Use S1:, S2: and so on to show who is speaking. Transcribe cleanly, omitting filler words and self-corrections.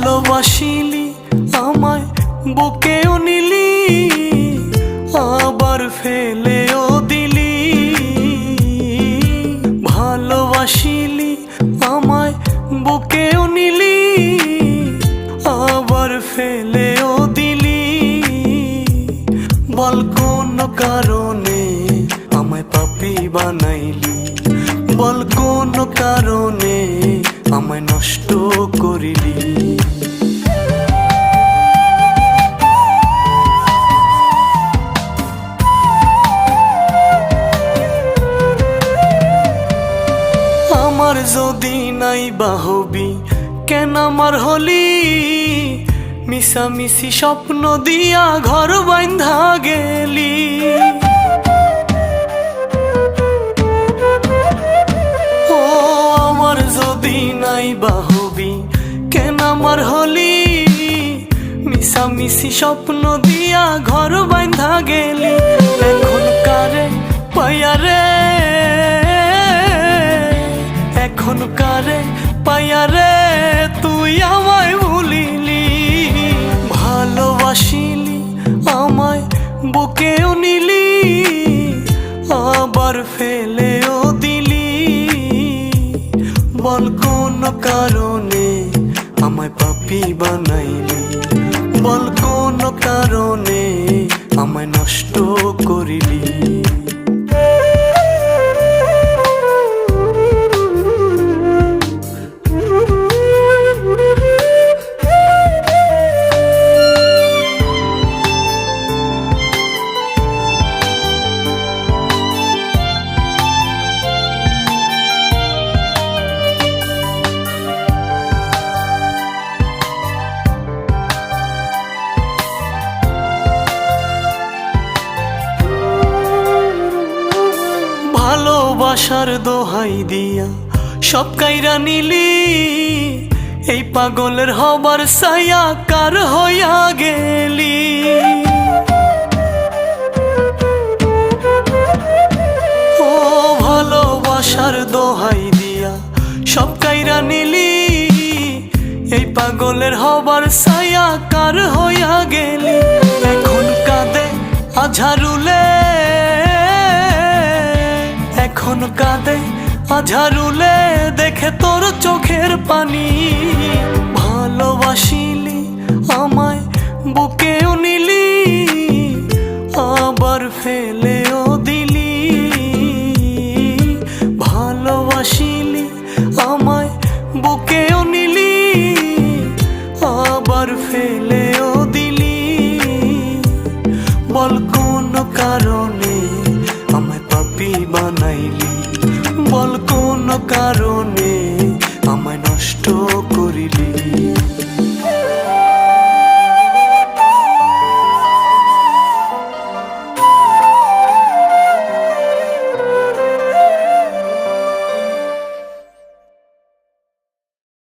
S1: ভালোবাসিলি আমায় বুকেও নিলি, আবার ফেলেও দিলি। ভালোবাসিলি আমায় বুকেও নিলি, আবার ফেলেও দিলি। বল কোন কারণে আমায় পাপী বানাইলি, বল কোন কারণে আমায় নষ্ট করিলি। আমার যদি নাই বাহবি কেন আমার হলি, মিশামিশি স্বপ্ন দিয়া ঘর বাঁধা গেলি। ও আমার যদি নাই বাহবি কেন আমার হলি, মিশামিশি স্বপ্ন দিয়া ঘর বাঁধা গেলি। এখন কারে পাইয়া রে, এখন কারে পাইয়া রে তুই আমায় ভুলিলি। ভালোবাসিলি আমায় বুকেও নিলি, আবার ফেলেও দিলি। বল কোন কারণে আমায় পাপী বানাইলি, বল কোন কারণে আমায় নষ্ট করিলি। ভালোবাসার দোহাই দিয়া সব কাইরা নিলি, এই পাগলের হবার ছায়া কার হইয়া গেলি। ও ভালোবাসার দোহাই দিয়া সব কাইরা নিলি, এই পাগলের হবার ছায়া কার হইয়া গেলি। এখন কাঁদে আঝারুলে, এখন কাঁদে আঝারুলে দেখে তোর চোখের পানি। ভালোবাসিলি আমায় বুকেও নিলি, আবার ফেলেও দিলি। ভালোবাসিলি আমায় বুকেও নিলি, আবার ফেলেও দিলি। বল কোন কারণে আমায় পাপী বানাইলি, বল কোন কারণে আমায় নষ্ট করিলি।